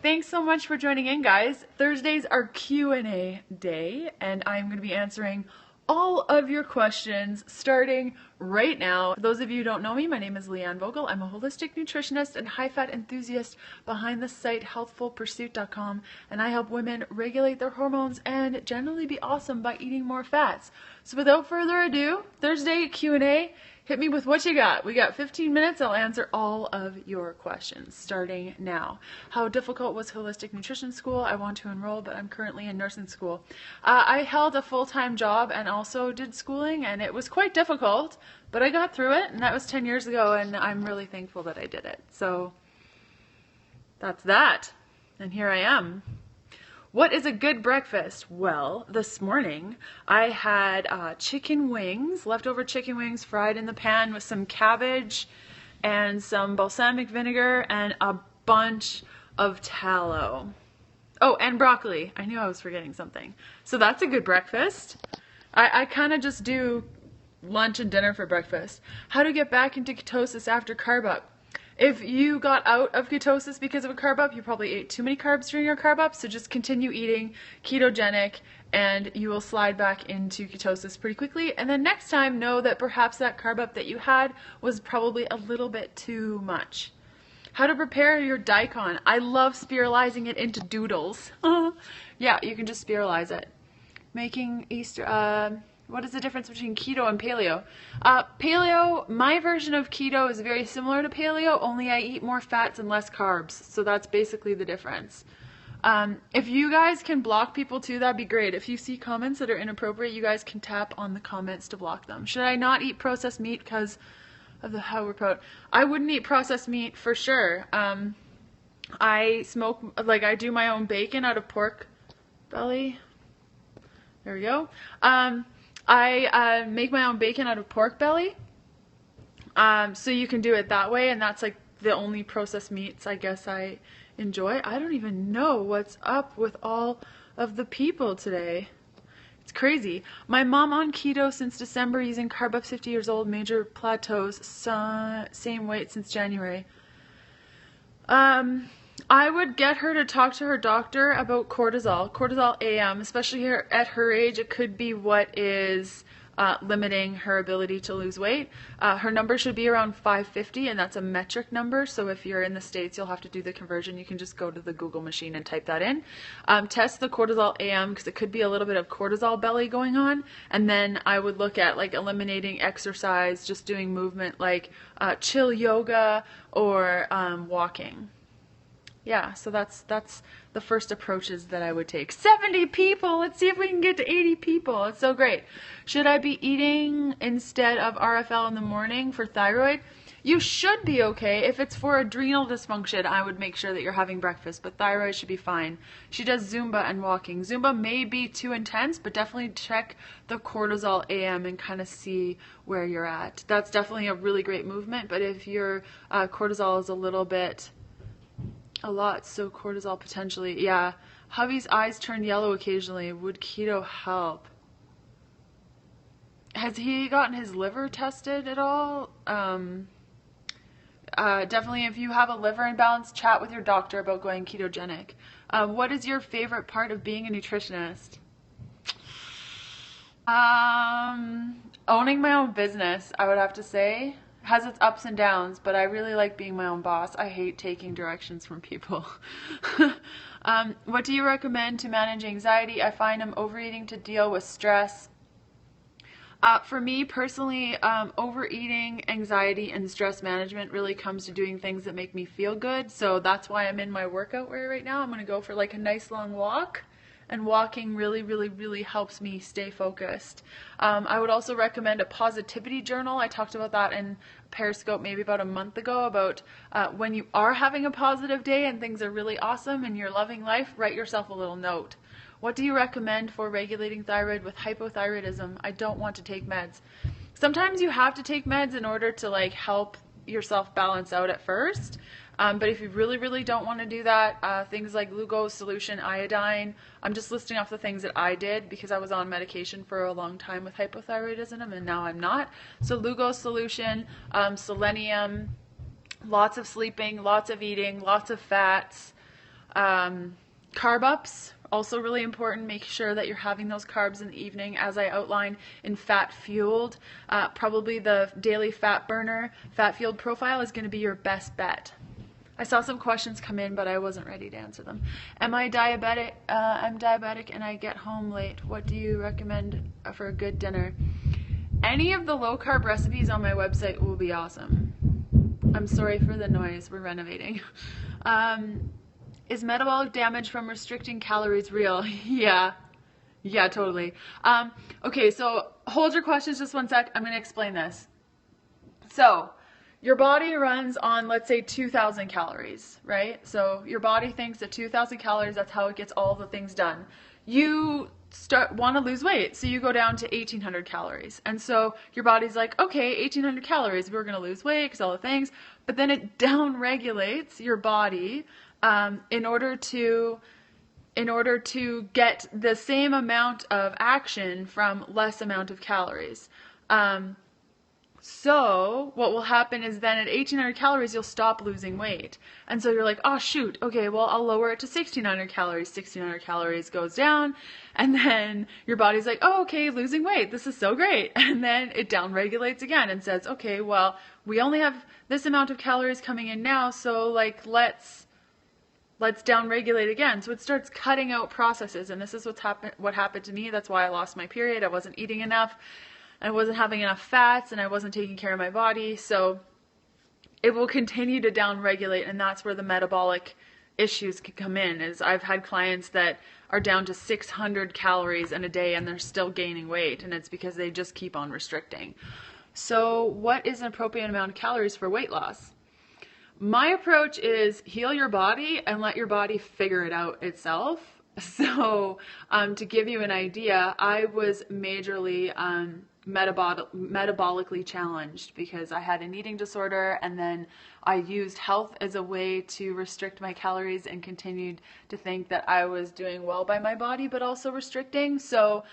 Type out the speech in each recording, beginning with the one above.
thanks so much for joining in, guys. Thursdays are Q&A day, and I'm going to be answering all of your questions starting right now. For those of you who don't know me, my name is Leanne Vogel. I'm a holistic nutritionist and high-fat enthusiast behind the site healthfulpursuit.com, and I help women regulate their hormones and generally be awesome by eating more fats. So without further ado, Thursday Q&A, hit me with what you got. We got 15 minutes. I'll answer all of your questions starting now. How difficult was holistic nutrition school? I want to enroll, but I'm currently in nursing school. I held a full-time job and also did schooling, and it was quite difficult, but I got through it, and that was 10 years ago, and I'm really thankful that I did it. So that's that. And here I am. What is a good breakfast? Well, this morning I had chicken wings, leftover chicken wings fried in the pan with some cabbage and some balsamic vinegar and a bunch of tallow. Oh, and broccoli. I knew I was forgetting something. So that's a good breakfast. I kind of just do lunch and dinner for breakfast. How to get back into ketosis after carb up? If you got out of ketosis because of a carb up, you probably ate too many carbs during your carb up, so just continue eating ketogenic and you will slide back into ketosis pretty quickly. And then next time, know that perhaps that carb up that you had was probably a little bit too much. How to prepare your daikon. I love spiralizing it into doodles. Yeah, you can just spiralize it. Making Easter... What is the difference between keto and paleo? Paleo, my version of keto is very similar to paleo, only I eat more fats and less carbs. So that's basically the difference. If you guys can block people too, that'd be great. If you see comments that are inappropriate, you guys can tap on the comments to block them. Should I not eat processed meat because of the how report? I wouldn't eat processed meat for sure. I smoke, like I do my own bacon out of pork belly. There we go. I make my own bacon out of pork belly, so you can do it that way, and that's like the only processed meats I guess I enjoy. I don't even know what's up with all of the people today. It's crazy. My mom on keto since December, using carb up, 50 years old, major plateaus, same weight since January. I would get her to talk to her doctor about cortisol AM, especially here at her age. It could be what is limiting her ability to lose weight. Her number should be around 550, and that's a metric number. So if you're in the States, you'll have to do the conversion. You can just go to the Google machine and type that in. Test the cortisol AM because it could be a little bit of cortisol belly going on. And then I would look at like eliminating exercise, just doing movement like chill yoga or walking. Yeah, so that's the first approaches that I would take. 70 people! Let's see if we can get to 80 people. It's so great. Should I be eating instead of RFL in the morning for thyroid? You should be okay. If it's for adrenal dysfunction, I would make sure that you're having breakfast, but thyroid should be fine. She does Zumba and walking. Zumba may be too intense, but definitely check the cortisol AM and kind of see where you're at. That's definitely a really great movement, but if your cortisol is a lot, so cortisol potentially, yeah. Hubby's eyes turn yellow occasionally. Would keto help? Has he gotten his liver tested at all? Definitely, if you have a liver imbalance, chat with your doctor about going ketogenic. What is your favorite part of being a nutritionist? Owning my own business, I would have to say. Has its ups and downs, but I really like being my own boss. I hate taking directions from people. What do you recommend to manage anxiety? I find I'm overeating to deal with stress. For me personally, overeating, anxiety, and stress management really comes to doing things that make me feel good. So that's why I'm in my workout wear right now. I'm going to go for like a nice long walk. And walking really helps me stay focused. I would also recommend a positivity journal. I talked about that in Periscope maybe about a month ago about when you are having a positive day and things are really awesome and you're loving life, write yourself a little note. What do you recommend for regulating thyroid with hypothyroidism? I don't want to take meds. Sometimes you have to take meds in order to like help yourself balance out at first. But if you really don't want to do that, things like glucose solution, iodine, I'm just listing off the things that I did because I was on medication for a long time with hypothyroidism and now I'm not. So glucose solution, selenium, lots of sleeping, lots of eating, lots of fats, Carb ups, also really important. Make sure that you're having those carbs in the evening, as I outlined in Fat Fueled. Probably the daily fat burner, Fat Fueled profile is going to be your best bet. I saw some questions come in, but I wasn't ready to answer them. Am I diabetic? I'm diabetic and I get home late. What do you recommend for a good dinner? Any of the low carb recipes on my website will be awesome. I'm sorry for the noise. We're renovating. Is metabolic damage from restricting calories real? Yeah, totally. Okay, so hold your questions just one sec. I'm going to explain this. So your body runs on, let's say, 2,000 calories, right? So your body thinks that 2,000 calories, that's how it gets all the things done. You want to lose weight, so you go down to 1,800 calories. And so your body's like, okay, 1,800 calories, we're going to lose weight because all the things. But then it down regulates your body in order to get the same amount of action from less amount of calories. So what will happen is then at 1,800 calories, you'll stop losing weight. And so you're like, oh shoot, okay, well I'll lower it to 1,600 calories. 1,600 calories goes down, and then your body's like, oh, okay, losing weight, this is so great. And then it down regulates again and says, okay, well, we only have this amount of calories coming in now, so like let's down regulate again. So it starts cutting out processes, and this is what happened to me. That's why I lost my period. I wasn't eating enough. I wasn't having enough fats, and I wasn't taking care of my body. So it will continue to down regulate, and that's where the metabolic issues can come in. Is I've had clients that are down to 600 calories in a day and they're still gaining weight, and it's because they just keep on restricting. So what is an appropriate amount of calories for weight loss? My approach is heal your body and let your body figure it out itself. So to give you an idea, I was majorly metabolically challenged because I had an eating disorder, and then I used health as a way to restrict my calories and continued to think that I was doing well by my body but also restricting. So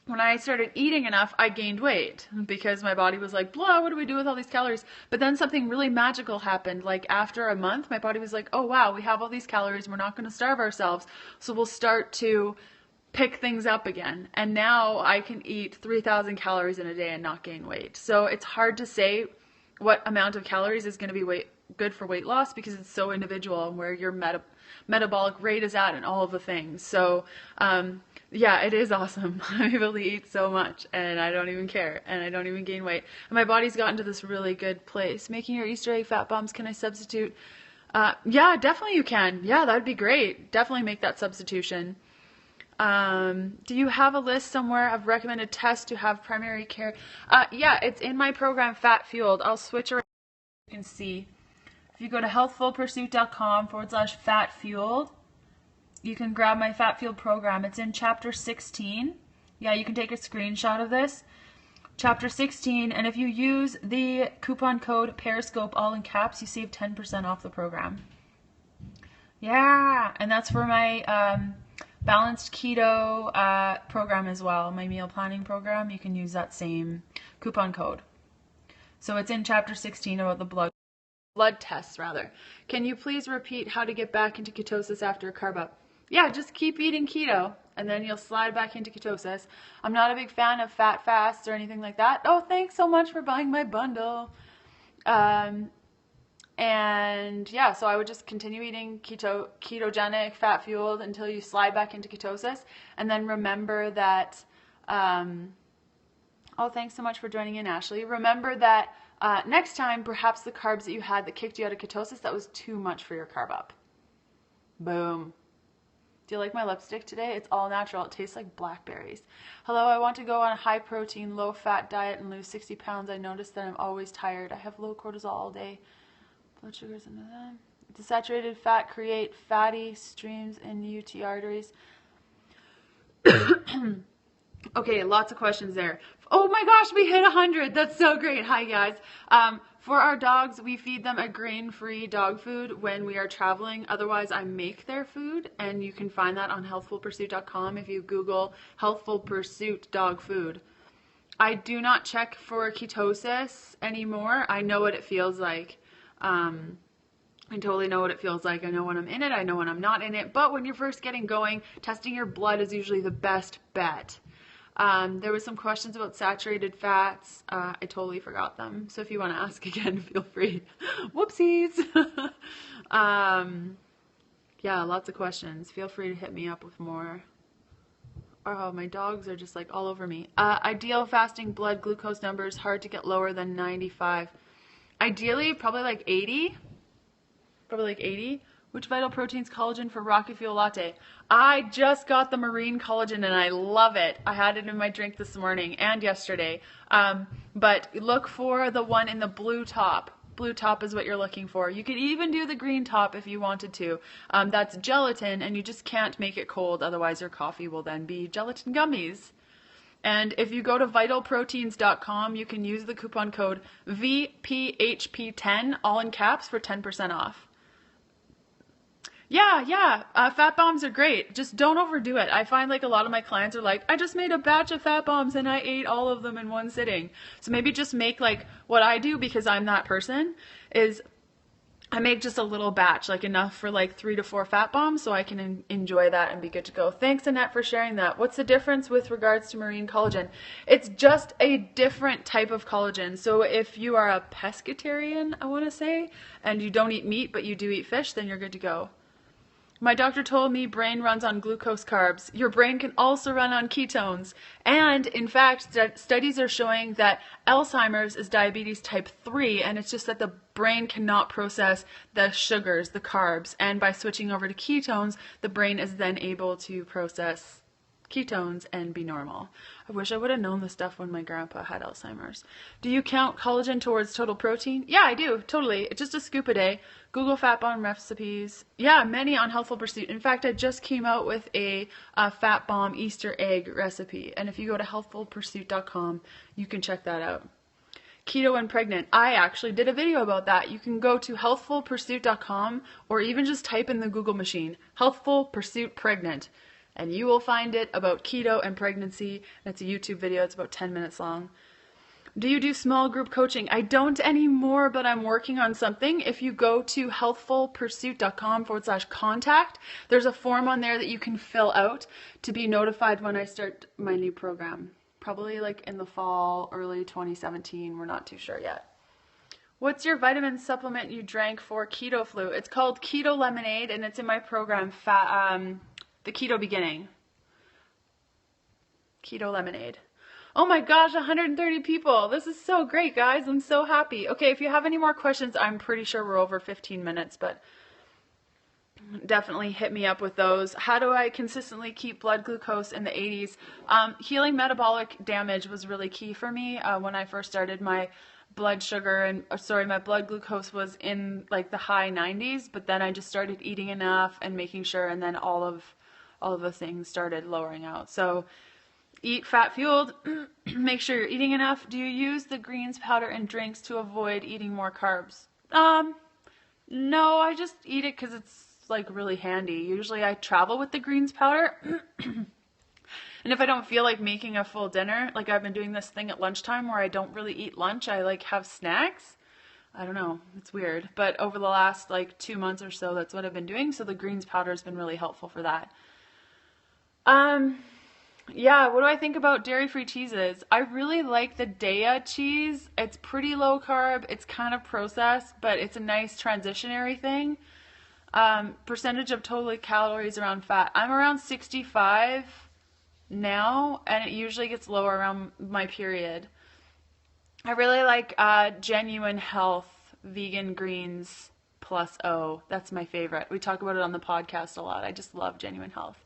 when I started eating enough, I gained weight because my body was like, blah, what do we do with all these calories? But then something really magical happened. Like after a month, my body was like, oh wow, we have all these calories, we're not going to starve ourselves, so we'll start to pick things up again. And now I can eat 3,000 calories in a day and not gain weight. So it's hard to say what amount of calories is going to be good for weight loss because it's so individual and where your metabolic rate is at and all of the things. So yeah, it is awesome. I'm able to eat so much and I don't even care and I don't even gain weight. And my body's gotten to this really good place. Making your Easter egg fat bombs, can I substitute? Yeah, definitely you can. Yeah, that'd be great. Definitely make that substitution. Do you have a list somewhere of recommended tests to have primary care? Yeah, it's in my program, Fat Fueled. I'll switch around. You can see. If you go to healthfulpursuit.com/Fat Fueled, you can grab my Fat Fueled program. It's in chapter 16. Yeah, you can take a screenshot of this. Chapter 16, and if you use the coupon code Periscope, all in caps, you save 10% off the program. Yeah, and that's for my balanced keto program as well, my meal planning program. You can use that same coupon code. So it's in chapter 16 about the blood tests rather. Can you please repeat how to get back into ketosis after a carb up? Yeah, just keep eating keto and then you'll slide back into ketosis. I'm not a big fan of fat fasts or anything like that. Oh, thanks so much for buying my bundle. And yeah, so I would just continue eating ketogenic, fat fueled until you slide back into ketosis. And then remember that, oh, thanks so much for joining in, Ashley. Remember that next time, perhaps the carbs that you had that kicked you out of ketosis, that was too much for your carb up. Boom. Do you like my lipstick today? It's all natural. It tastes like blackberries. Hello, I want to go on a high protein, low fat diet and lose 60 pounds. I noticed that I'm always tired. I have low cortisol all day. Blood sugars into them. Desaturated fat create fatty streams in UT arteries. Okay, lots of questions there. Oh my gosh, we hit 100. That's so great. Hi guys. For our dogs, we feed them a grain-free dog food when we are traveling. Otherwise, I make their food, and you can find that on healthfulpursuit.com if you Google Healthful Pursuit dog food. I do not check for ketosis anymore. I know what it feels like. I totally know what it feels like. I know when I'm in it. I know when I'm not in it. But when you're first getting going, testing your blood is usually the best bet. There was some questions about saturated fats. I totally forgot them. So if you want to ask again, feel free. Whoopsies. Yeah, lots of questions. Feel free to hit me up with more. Oh, my dogs are just like all over me. Ideal fasting blood glucose numbers, hard to get lower than 95. Ideally, probably like 80. Probably like 80. Which Vital Proteins collagen for Rocky Fuel Latte? I just got the marine collagen and I love it. I had it in my drink this morning and yesterday. But look for the one in the blue top. Blue top is what you're looking for. You could even do the green top if you wanted to. That's gelatin and you just can't make it cold. Otherwise your coffee will then be gelatin gummies. And if you go to vitalproteins.com, you can use the coupon code VPHP10, all in caps, for 10% off. Yeah. Fat bombs are great. Just don't overdo it. I find like a lot of my clients are like, I just made a batch of fat bombs and I ate all of them in one sitting. So maybe just make like what I do, because I'm that person, is I make just a little batch, like enough for like 3 to 4 fat bombs, so I can enjoy that and be good to go. Thanks, Annette, for sharing that. What's the difference with regards to marine collagen? It's just a different type of collagen. So if you are a pescatarian, I want to say, and you don't eat meat but you do eat fish, then you're good to go. My doctor told me brain runs on glucose carbs. Your brain can also run on ketones. And in fact, studies are showing that Alzheimer's is diabetes type 3, and it's just that the brain cannot process the sugars, the carbs. And by switching over to ketones, the brain is then able to process ketones and be normal. I wish I would have known this stuff when my grandpa had Alzheimer's. Do you count collagen towards total protein? Yeah, I do. Totally. It's just a scoop a day. Google fat bomb recipes. Yeah, many on Healthful Pursuit. In fact, I just came out with a fat bomb Easter egg recipe. And if you go to healthfulpursuit.com, you can check that out. Keto and pregnant. I actually did a video about that. You can go to healthfulpursuit.com or even just type in the Google machine, Healthful Pursuit Pregnant, and you will find it about keto and pregnancy. And it's a YouTube video. It's about 10 minutes long. Do you do small group coaching? I don't anymore, but I'm working on something. If you go to healthfulpursuit.com/contact, there's a form on there that you can fill out to be notified when I start my new program. Probably like in the fall, early 2017. We're not too sure yet. What's your vitamin supplement you drank for keto flu? It's called Keto Lemonade, and it's in my program, The Keto Beginning. Keto Lemonade. Oh my gosh, 130 people. This is so great, guys. I'm so happy. Okay, if you have any more questions, I'm pretty sure we're over 15 minutes, but definitely hit me up with those. How do I consistently keep blood glucose in the 80s? Healing metabolic damage was really key for me. When I first started, my blood sugar and my blood glucose was in like the high 90s, but then I just started eating enough and making sure, and then all of the things started lowering out. So eat fat fueled, make sure you're eating enough. Do you use the greens powder in drinks to avoid eating more carbs? No, I just eat it because it's like really handy. Usually I travel with the greens powder. And if I don't feel like making a full dinner, like I've been doing this thing at lunchtime where I don't really eat lunch, I like have snacks. I don't know, it's weird. But over the last like 2 months or so, that's what I've been doing. So the greens powder has been really helpful for that. Yeah, what do I think about dairy-free cheeses? I really like the Daiya cheese. It's pretty low carb. It's kind of processed, but it's a nice transitionary thing. Percentage of total calories around fat. I'm around 65 now, and it usually gets lower around my period. I really like Genuine Health Vegan Greens Plus O. That's my favorite. We talk about it on the podcast a lot. I just love Genuine Health.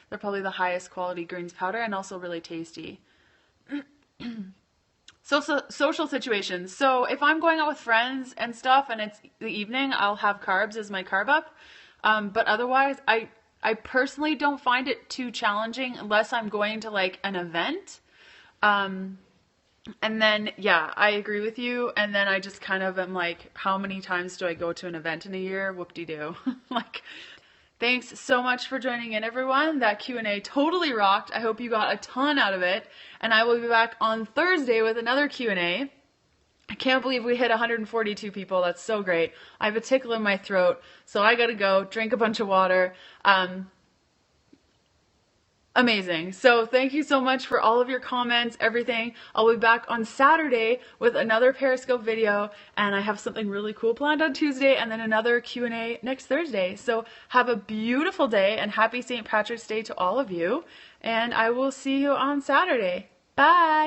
They're probably the highest quality greens powder and also really tasty. Social situations. So if I'm going out with friends and stuff and it's the evening, I'll have carbs as my carb up. But otherwise, I personally don't find it too challenging unless I'm going to like an event. And then, yeah, I agree with you. And then I just kind of am like, how many times do I go to an event in a year? Whoop-de-doo. Like, thanks so much for joining in, everyone. That Q&A totally rocked. I hope you got a ton out of it. And I will be back on Thursday with another Q&A. I can't believe we hit 142 people. That's so great. I have a tickle in my throat, so I gotta go drink a bunch of water. Amazing. So thank you so much for all of your comments, everything. I'll be back on Saturday with another Periscope video, and I have something really cool planned on Tuesday, and then another Q&A next Thursday. So have a beautiful day, and happy St. Patrick's Day to all of you, and I will see you on Saturday. Bye!